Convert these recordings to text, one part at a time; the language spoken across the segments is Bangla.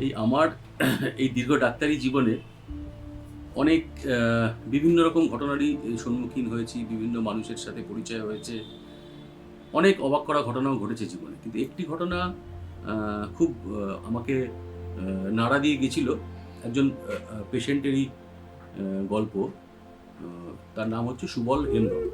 এই আমার এই দীর্ঘ ডাক্তারি জীবনে অনেক বিভিন্ন রকম ঘটনারই সম্মুখীন হয়েছি, বিভিন্ন মানুষের সাথে পরিচয় হয়েছে, অনেক অবাক করা ঘটনাও ঘটেছে জীবনে। কিন্তু একটি ঘটনা খুব আমাকে নাড়া দিয়ে গেছিল। একজন পেশেন্টেরই গল্প। তার নাম হচ্ছে সুবল এম রয়।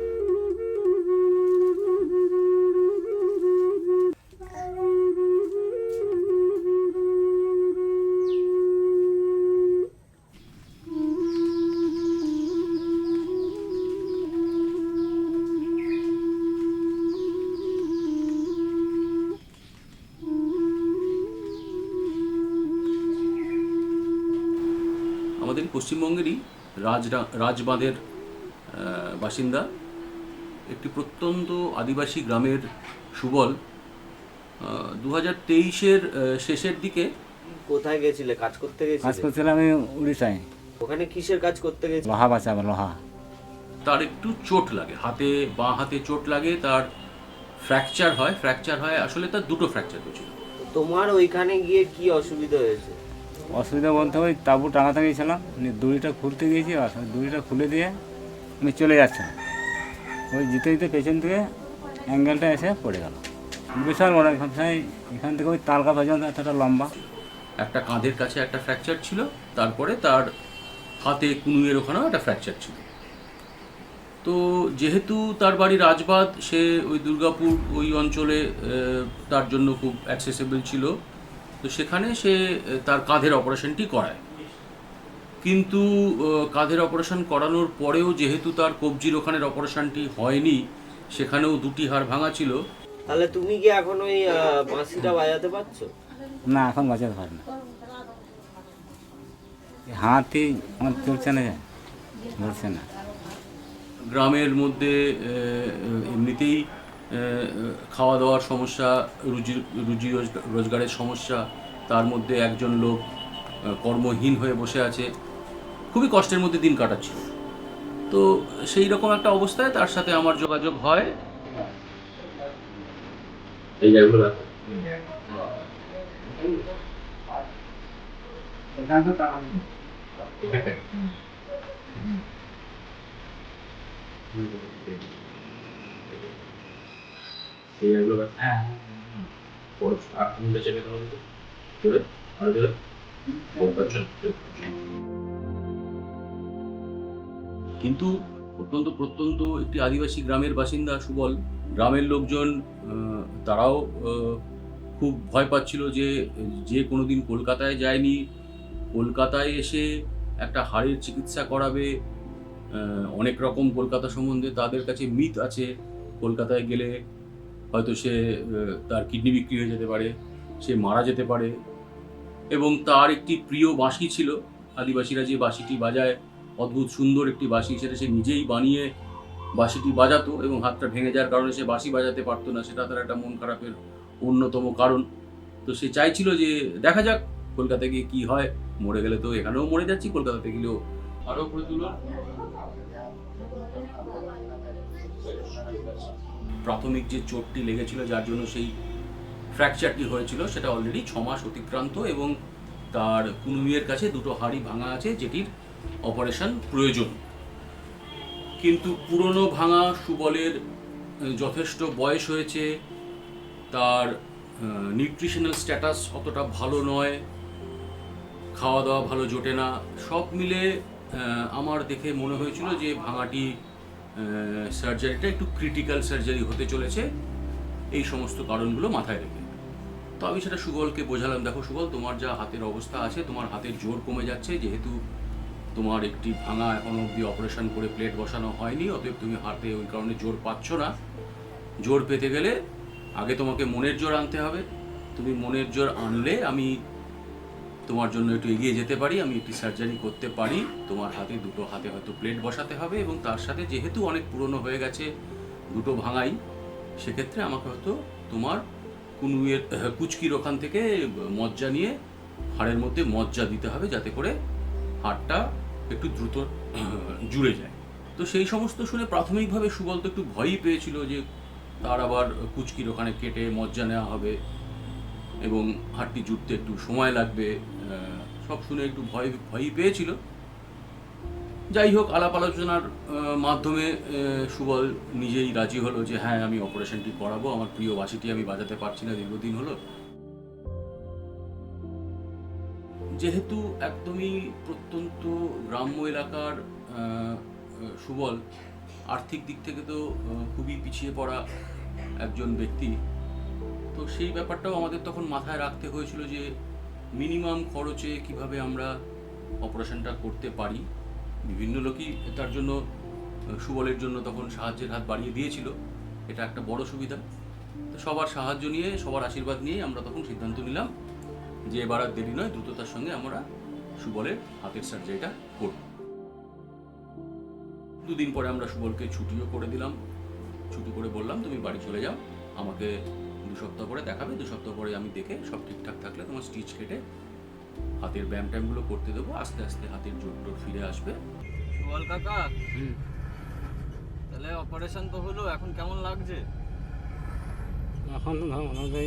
আমাদের পশ্চিমবঙ্গেরই রাজবাঁধের বাসিন্দা, একটি প্রত্যন্ত আদিবাসী গ্রামের সুবল 2023-এর শেষের দিকে। কোথায় গেছিলে? কাজ করতে কাজ গেছিলে? করছিলাম আমি উড়িষ্যায়, ওখানে কিসের কাজ করতে গেছিলে? লোহা বাঁচাবো, লোহা। তার একটু চোট লাগে, বাঁ হাতে চোট লাগে, তার ফ্র্যাকচার হয়। আসলে তার দুটো ফ্র্যাকচার হয়েছিল। তোমার ওইখানে গিয়ে কি অসুবিধা হয়েছে? অসুবিধা বলতে ওই তাঁবু টাঙাতে গিয়েছিলাম, দড়িটা খুলতে গিয়েছি, আর দড়িটা খুলে দিয়ে আমি চলে যাচ্ছিলাম। ওই যেতে যেতে পেছন থেকে অ্যাঙ্গেলটা এসে পড়ে গেল। বিশাল বড়, এখান থেকে ওই তালকা পর্যন্ত এতটা লম্বা। একটা কাঁধের কাছে একটা ফ্র্যাকচার ছিল, তারপরে তার হাতে কুনুইয়ের ওখানেও একটা ফ্র্যাকচার ছিল। তো যেহেতু তার বাড়ি রাজবাঁধ, সে ওই দুর্গাপুর ওই অঞ্চলে তার জন্য খুব অ্যাক্সেসেবল ছিল। তো সেখানে সে তার কাঁধের অপারেশনটি করায়। কিন্তু কাঁধের অপারেশন করানোর পরেও যেহেতু তার কবজির ওখানের অপারেশনটি হয়নি, সেখানেও দুটি হাড় ভাঙা ছিল। তাহলে তুমি কি এখন ওই বাঁশিটা বাজাতে পারছো? না, এখন বাঁচাতে পারি না, হাতই আমার চলছে না, ধরছে না। গ্রামের মধ্যে এমনিতেই খাওয়া দাওয়ার সমস্যা, রুজি রোজগারের সমস্যা, তার মধ্যে একজন লোক কর্মহীন হয়ে বসে আছে, খুবই কষ্টের মধ্যে দিন কাটাচ্ছিল। তো সেই রকম একটা অবস্থায় তার সাথে আমার যোগাযোগ হয়। এই জায়গাগুলো হ্যাঁ, কিন্তু অত্যন্ত প্রত্যন্ত একটি আদিবাসী গ্রামের বাসিন্দা সুবল। গ্রামের লোকজন তারাও খুব ভয় পাচ্ছিল যে কোনোদিন কলকাতায় যায়নি, কলকাতায় এসে একটা হাড়ের চিকিৎসা করাবে। অনেক রকম কলকাতা সম্বন্ধে তাদের কাছে মিথ আছে। কলকাতায় গেলে হয়তো সে তার কিডনি বিক্রি হয়ে যেতে পারে, সে মারা যেতে পারে। এবং তার একটি প্রিয় বাঁশি ছিল, আদিবাসীরা যে বাঁশিটি বাজায়, অদ্ভুত সুন্দর একটি বাঁশি, সেটা সে নিজেই বানিয়ে বাঁশিটি বাজাতো, এবং হাতটা ভেঙে যাওয়ার কারণে সে বাঁশি বাজাতে পারতো না। সেটা তার একটা মন খারাপের অন্যতম কারণ। তো সে চাইছিল যে দেখা যাক কলকাতায় গিয়ে কি হয়, মরে গেলে তো এখানেও মরে যাচ্ছি, কলকাতাতে গেলেও আরও করে তুলো। প্রাথমিক যে চোটটি লেগেছিল, যার জন্য সেই ফ্র্যাকচারটি হয়েছিল, সেটা অলরেডি 6 মাস অতিক্রান্ত, এবং তার কুনুইয়ের কাছে দুটো হাড়ই ভাঙা আছে, যেটির অপারেশন প্রয়োজন। কিন্তু পুরনো ভাঙা সুবলের যথেষ্ট বয়স হয়েছে, তার নিউট্রিশনাল স্ট্যাটাস অতটা ভালো নয়, খাওয়া দাওয়া ভালো জোটে না। সব মিলে আমার দেখে মনে হয়েছিল যে ভাঙাটি সার্জারিটা একটু ক্রিটিক্যাল সার্জারি হতে চলেছে, এই সমস্ত কারণগুলো মাথায় রেখে। তো আমি সেটা সুবলকে বোঝালাম, দেখো সুবল, তোমার যা হাতের অবস্থা আছে, তোমার হাতের জোর কমে যাচ্ছে, যেহেতু তোমার একটি ভাঙা এখনো অবধি অপারেশন করে প্লেট বসানো হয়নি, অতএব তুমি হাতে ওই কারণে জোর পাচ্ছ না। জোর পেতে গেলে আগে তোমাকে মনের জোর আনতে হবে। তুমি মনের জোর আনলে আমি তোমার জন্য একটু এগিয়ে যেতে পারি, আমি একটি সার্জারি করতে পারি। তোমার দুটো হাতে হয়তো প্লেট বসাতে হবে, এবং তার সাথে যেহেতু অনেক পুরনো হয়ে গেছে, দুটো ভাঙাই, সেক্ষেত্রে আমাকে হয়তো তোমার কুনুইয়ের কুচকির ওখান থেকে মজ্জা নিয়ে হাড়ের মধ্যে মজ্জা দিতে হবে, যাতে করে হাড়টা একটু দ্রুত জুড়ে যায়। তো সেই সমস্ত শুনে প্রাথমিকভাবে সুবল তো একটু ভয়ই পেয়েছিল যে তার আবার কুচকির ওখানে কেটে মজ্জা নেওয়া হবে। এবং হাড়টি জুটতে একটু সময় লাগবে, সব শুনে একটু ভয়ই পেয়েছিল। যাই হোক, আলাপ আলোচনার মাধ্যমে সুবল নিজেই রাজি হলো যে হ্যাঁ, আমি অপারেশনটি করাবো, আমার প্রিয় বাঁশিটি আমি বাজাতে পারছি না দীর্ঘদিন হলো। যেহেতু একদমই প্রত্যন্ত গ্রাম্য এলাকার সুবল, আর্থিক দিক থেকে তো খুবই পিছিয়ে পড়া একজন ব্যক্তি, তো সেই ব্যাপারটাও আমাদের তখন মাথায় রাখতে হয়েছিল যে মিনিমাম খরচে কিভাবে আমরা অপারেশনটা করতে পারি। বিভিন্ন লোকই তার জন্য সুবলের জন্য তখন সাহায্যের হাত বাড়িয়ে দিয়েছিল, এটা একটা বড় সুবিধা। তো সবার সাহায্য নিয়ে, সবার আশীর্বাদ নিয়ে আমরা তখন সিদ্ধান্ত নিলাম যে এবার আর দেরি নয়, দ্রুততার সঙ্গে আমরা সুবলের হাতের সার্জারিটা করব। 2 দিন পরে আমরা সুবলকে ছুটিও করে দিলাম, ছুটি করে বললাম তুমি বাড়ি চলে যাও, আমাকে 2 সপ্তাহ পরে দেখাবে, 2 সপ্তাহ পরে আমি দেখে সব ঠিকঠাক থাকলে তোমার স্টিচ কেটে হাতের ব্যায়াম ট্যায়ামগুলো করতে দেবো, আস্তে আস্তে হাতের জোর টোর ফিরে আসবে। সুবল কাকা, তাহলে অপারেশন তো হলো, এখন কেমন লাগছে? এখন তো মোটামুটি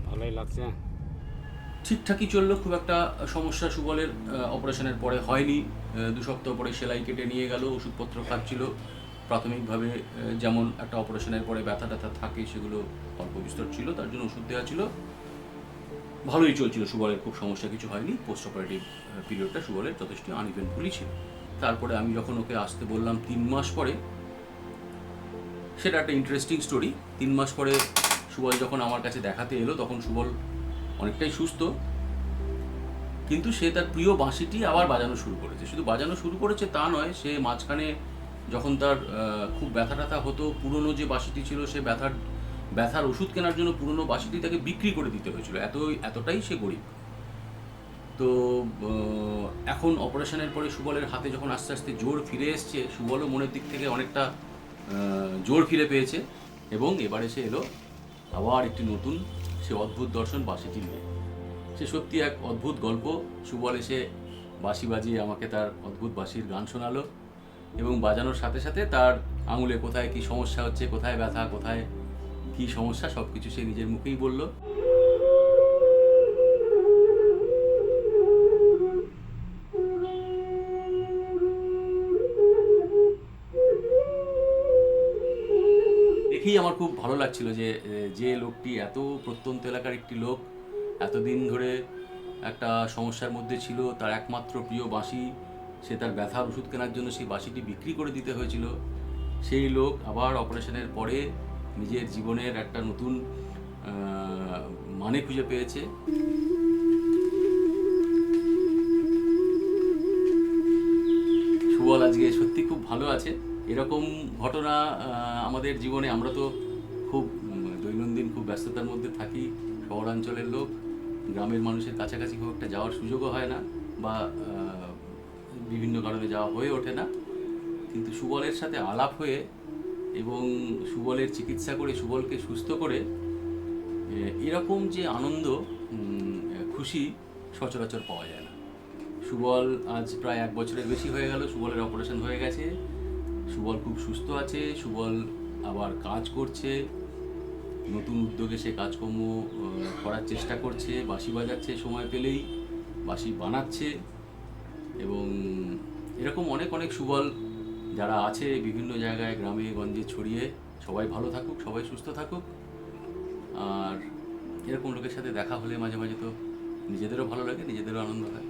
ভালোই লাগছে। ঠিকঠাকই চললো, খুব একটা সমস্যা সুবলের অপারেশনের পরে হয়নি। 2 সপ্তাহ পরে সেলাই কেটে নিয়ে গেল, ওষুধপত্র খাচ্ছিল। প্রাথমিকভাবে যেমন একটা অপারেশনের পরে ব্যথা ট্যাথা থাকে, সেগুলো অল্প বিস্তর ছিল, তার জন্য ওষুধ দেওয়া ছিল। ভালোই চলছিল সুবলের, খুব সমস্যা কিছু হয়নি। পোস্ট অপারেটিভ পিরিয়ডটা সুবলের যথেষ্ট আনইভেন্টফুলি ছিল। তারপরে আমি যখন ওকে আসতে বললাম 3 মাস পরে, সেটা একটা ইন্টারেস্টিং স্টোরি। 3 মাস পরে সুবল যখন আমার কাছে দেখাতে এলো, তখন সুবল অনেকটাই সুস্থ, কিন্তু সে তার প্রিয় বাঁশিটি আবার বাজানো শুরু করেছে। শুধু বাজানো শুরু করেছে তা নয়, সে মাঝখানে যখন তার খুব ব্যথা ট্যাথা হতো, পুরনো যে বাঁশিটি ছিল, সে ব্যথার ওষুধ কেনার জন্য পুরনো বাঁশিটি তাকে বিক্রি করে দিতে হয়েছিল, এতটাই সে গরিব। তো এখন অপারেশনের পরে সুবলের হাতে যখন আস্তে আস্তে জোর ফিরে এসছে, সুবলও মনের দিক থেকে অনেকটা জোর ফিরে পেয়েছে, এবং এবারে সে এলো আবার একটি নতুন সে অদ্ভুত দর্শন বাঁশিটি নিয়ে। সে সত্যি এক অদ্ভুত গল্প। সুবল এসে বাঁশি বাজিয়ে আমাকে তার অদ্ভুত বাঁশির গান শোনালো, এবং বাজানোর সাথে সাথে তার আঙুলে কোথায় কী সমস্যা হচ্ছে, কোথায় ব্যথা, কোথায় কী সমস্যা, সব কিছু সে নিজের মুখেই বলল। দেখেই আমার খুব ভালো লাগছিল যে লোকটি, এত প্রত্যন্ত এলাকার একটি লোক, এতদিন ধরে একটা সমস্যার মধ্যে ছিল, তার একমাত্র প্রিয় বাঁশি, সে তার ব্যথার ওষুধ কেনার জন্য সেই বাঁশিটি বিক্রি করে দিতে হয়েছিল, সেই লোক আবার অপারেশনের পরে নিজের জীবনের একটা নতুন মানে খুঁজে পেয়েছে। সুবল আজকে সত্যি খুব ভালো আছে। এরকম ঘটনা আমাদের জীবনে, আমরা তো খুব দৈনন্দিন খুব ব্যস্ততার মধ্যে থাকি, শহরাঞ্চলের লোক, গ্রামের মানুষের কাছাকাছি খুব একটা যাওয়ার সুযোগও হয় না, বা বিভিন্ন কারণে যাওয়া হয়ে ওঠে না। কিন্তু সুবলের সাথে আলাপ হয়ে এবং সুবলের চিকিৎসা করে, সুবলকে সুস্থ করে এরকম যে আনন্দ, খুশি সচরাচর পাওয়া যায় না। সুবল আজ প্রায় 1 বছরের বেশি হয়ে গেল, সুবলের অপারেশন হয়ে গেছে। সুবল খুব সুস্থ আছে, সুবল আবার কাজ করছে, নতুন উদ্যোগে সে কাজকর্ম করার চেষ্টা করছে, বাঁশি বাজাচ্ছে সময় পেলেই, বাঁশি বানাচ্ছে। এবং এরকম অনেক অনেক সুবল যারা আছে বিভিন্ন জায়গায় গ্রামে গঞ্জে ছড়িয়ে, সবাই ভালো থাকুক, সবাই সুস্থ থাকুক। আর এরকম লোকের সাথে দেখা হলে মাঝে মাঝে তো নিজেদেরও ভালো লাগে, নিজেদেরও আনন্দ হয়।